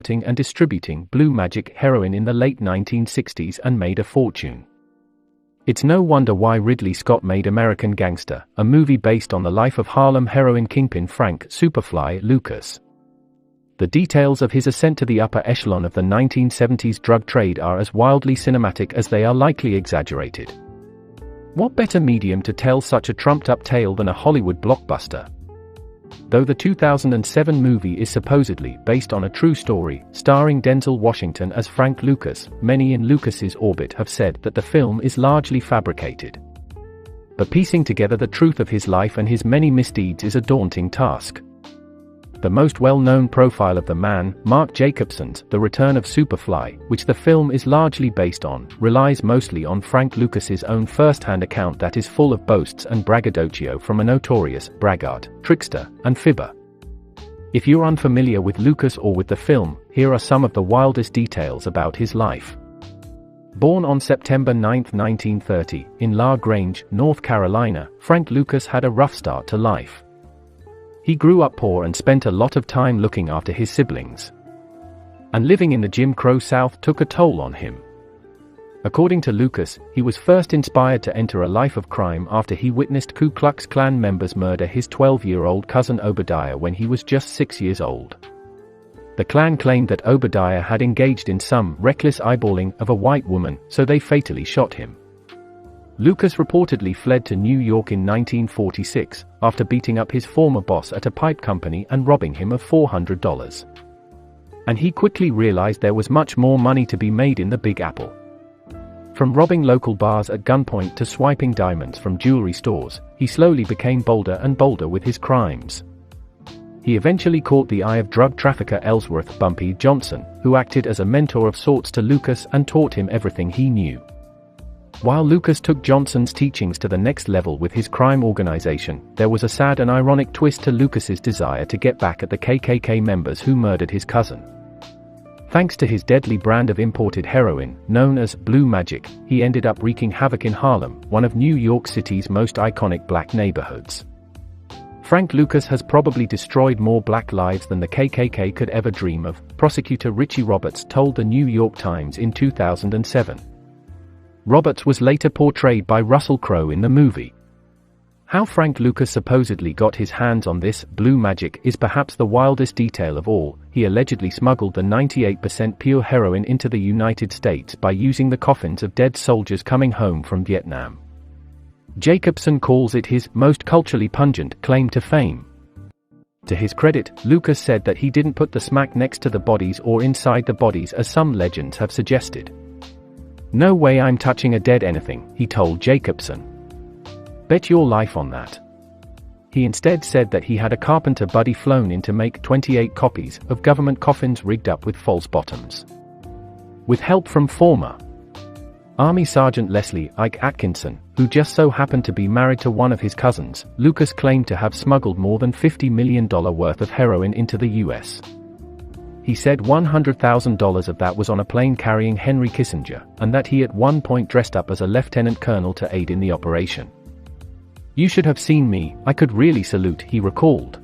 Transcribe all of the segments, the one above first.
transporting and distributing blue magic heroin in the late 1960s and made a fortune. It's no wonder why Ridley Scott made American Gangster, a movie based on the life of Harlem heroin kingpin Frank "Superfly" Lucas. The details of his ascent to the upper echelon of the 1970s drug trade are as wildly cinematic as they are likely exaggerated. What better medium to tell such a trumped-up tale than a Hollywood blockbuster? Though the 2007 movie is supposedly based on a true story, starring Denzel Washington as Frank Lucas, many in Lucas's orbit have said that the film is largely fabricated. But piecing together the truth of his life and his many misdeeds is a daunting task. The most well-known profile of the man, Mark Jacobson's The Return of Superfly, which the film is largely based on, relies mostly on Frank Lucas's own first-hand account that is full of boasts and braggadocio from a notorious braggart, trickster, and fibber. If you're unfamiliar with Lucas or with the film, here are some of the wildest details about his life. Born on September 9, 1930, in La Grange, North Carolina, Frank Lucas had a rough start to life. He grew up poor and spent a lot of time looking after his siblings. And living in the Jim Crow South took a toll on him. According to Lucas, he was first inspired to enter a life of crime after he witnessed Ku Klux Klan members murder his 12-year-old cousin Obadiah when he was just 6 years old. The Klan claimed that Obadiah had engaged in some reckless eyeballing of a white woman, so they fatally shot him. Lucas reportedly fled to New York in 1946, after beating up his former boss at a pipe company and robbing him of $400. And he quickly realized there was much more money to be made in the Big Apple. From robbing local bars at gunpoint to swiping diamonds from jewelry stores, he slowly became bolder and bolder with his crimes. He eventually caught the eye of drug trafficker Ellsworth "Bumpy" Johnson, who acted as a mentor of sorts to Lucas and taught him everything he knew. While Lucas took Johnson's teachings to the next level with his crime organization, there was a sad and ironic twist to Lucas's desire to get back at the KKK members who murdered his cousin. Thanks to his deadly brand of imported heroin, known as blue magic, he ended up wreaking havoc in Harlem, one of New York City's most iconic black neighborhoods. Frank Lucas has probably destroyed more black lives than the KKK could ever dream of, prosecutor Richie Roberts told the New York Times in 2007. Roberts was later portrayed by Russell Crowe in the movie. How Frank Lucas supposedly got his hands on this blue magic is perhaps the wildest detail of all. He allegedly smuggled the 98% pure heroin into the United States by using the coffins of dead soldiers coming home from Vietnam. Jacobson calls it his most culturally pungent claim to fame. To his credit, Lucas said that he didn't put the smack next to the bodies or inside the bodies as some legends have suggested. "No way I'm touching a dead anything," he told Jacobson. "Bet your life on that." He instead said that he had a carpenter buddy flown in to make 28 copies of government coffins rigged up with false bottoms. With help from former Army Sergeant Leslie "Ike" Atkinson, who just so happened to be married to one of his cousins, Lucas claimed to have smuggled more than $50 million worth of heroin into the U.S. He said $100,000 of that was on a plane carrying Henry Kissinger, and that he at one point dressed up as a lieutenant colonel to aid in the operation. "You should have seen me, I could really salute," he recalled.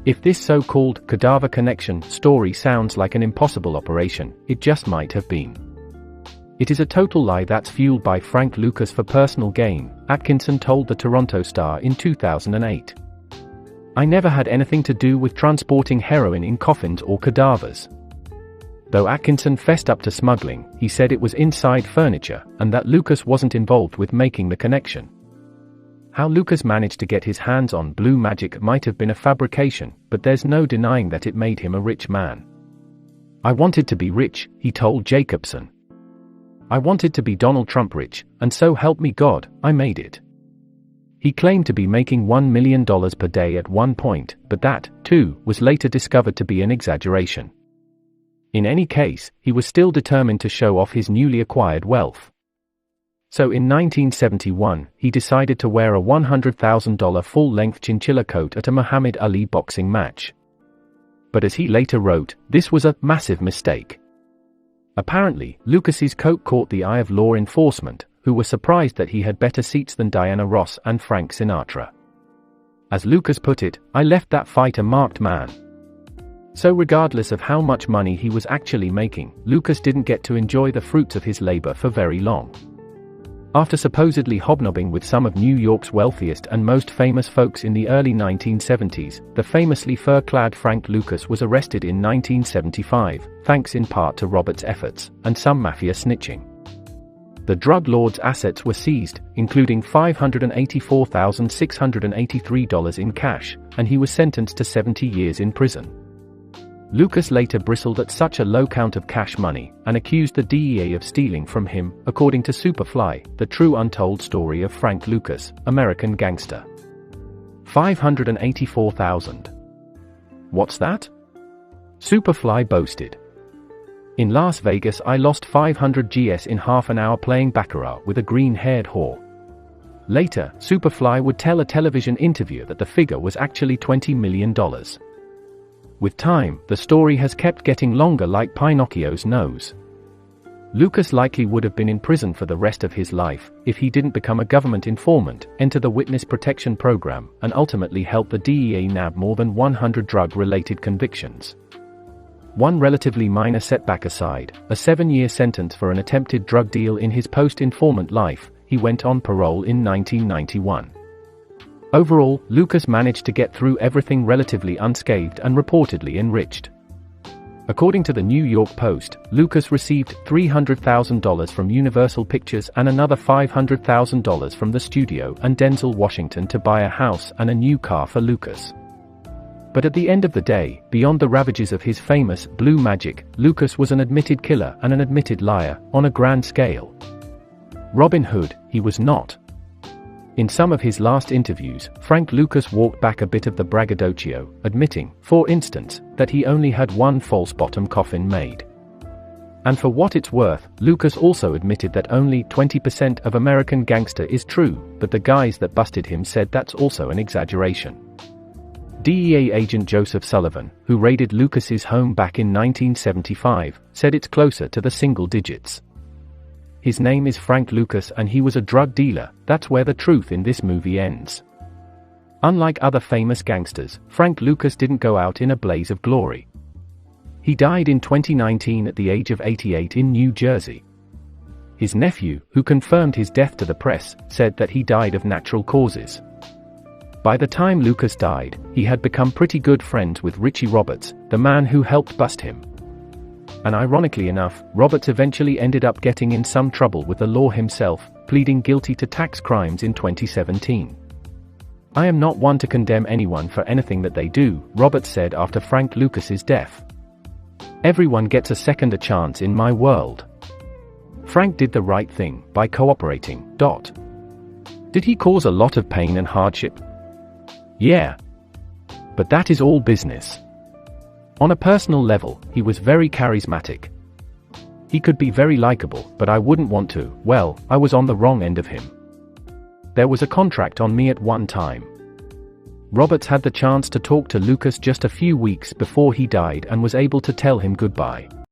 If this so-called cadaver connection story sounds like an impossible operation, it just might have been. It is a total lie that's fueled by Frank Lucas for personal gain, Atkinson told the Toronto Star in 2008. "I never had anything to do with transporting heroin in coffins or cadavers." Though Atkinson fessed up to smuggling, he said it was inside furniture, and that Lucas wasn't involved with making the connection. How Lucas managed to get his hands on blue magic might have been a fabrication, but there's no denying that it made him a rich man. "I wanted to be rich," he told Jacobson. "I wanted to be Donald Trump rich, and so help me God, I made it." He claimed to be making $1 million per day at one point, but that, too, was later discovered to be an exaggeration. In any case, he was still determined to show off his newly acquired wealth. So in 1971, he decided to wear a $100,000 full-length chinchilla coat at a Muhammad Ali boxing match. But as he later wrote, this was a massive mistake. Apparently, Lucas's coat caught the eye of law enforcement, who were surprised that he had better seats than Diana Ross and Frank Sinatra. As Lucas put it, "I left that fight a marked man." So regardless of how much money he was actually making, Lucas didn't get to enjoy the fruits of his labor for very long. After supposedly hobnobbing with some of New York's wealthiest and most famous folks in the early 1970s, the famously fur-clad Frank Lucas was arrested in 1975, thanks in part to Robert's efforts, and some mafia snitching. The drug lord's assets were seized, including $584,683 in cash, and he was sentenced to 70 years in prison. Lucas later bristled at such a low count of cash money, and accused the DEA of stealing from him, according to Superfly, the true untold story of Frank Lucas, American Gangster. 584,000. What's that? Superfly boasted. In Las Vegas I lost 500 GS in half an hour playing baccarat with a green-haired whore. Later, Superfly would tell a television interviewer that the figure was actually $20 million. With time, the story has kept getting longer like Pinocchio's nose. Lucas likely would have been in prison for the rest of his life, if he didn't become a government informant, enter the witness protection program, and ultimately help the DEA nab more than 100 drug-related convictions. One relatively minor setback aside, a 7-year sentence for an attempted drug deal in his post-informant life, he went on parole in 1991. Overall, Lucas managed to get through everything relatively unscathed and reportedly enriched. According to the New York Post, Lucas received $300,000 from Universal Pictures and another $500,000 from the studio and Denzel Washington to buy a house and a new car for Lucas. But at the end of the day, beyond the ravages of his famous blue magic, Lucas was an admitted killer and an admitted liar, on a grand scale. Robin Hood, he was not. In some of his last interviews, Frank Lucas walked back a bit of the braggadocio, admitting, for instance, that he only had one false bottom coffin made. And for what it's worth, Lucas also admitted that only 20% of American Gangster is true, but the guys that busted him said that's also an exaggeration. DEA agent Joseph Sullivan, who raided Lucas's home back in 1975, said it's closer to the single digits. His name is Frank Lucas and he was a drug dealer. That's where the truth in this movie ends. Unlike other famous gangsters, Frank Lucas didn't go out in a blaze of glory. He died in 2019 at the age of 88 in New Jersey. His nephew, who confirmed his death to the press, said that he died of natural causes. By the time Lucas died, he had become pretty good friends with Richie Roberts, the man who helped bust him. And ironically enough, Roberts eventually ended up getting in some trouble with the law himself, pleading guilty to tax crimes in 2017. I am not one to condemn anyone for anything that they do, Roberts said after Frank Lucas's death. Everyone gets a second chance in my world. Frank did the right thing by cooperating. Did he cause a lot of pain and hardship? Yeah. But that is all business. On a personal level, he was very charismatic. He could be very likable, but I wouldn't want to. Well, I was on the wrong end of him. There was a contract on me at one time. Roberts had the chance to talk to Lucas just a few weeks before he died and was able to tell him goodbye.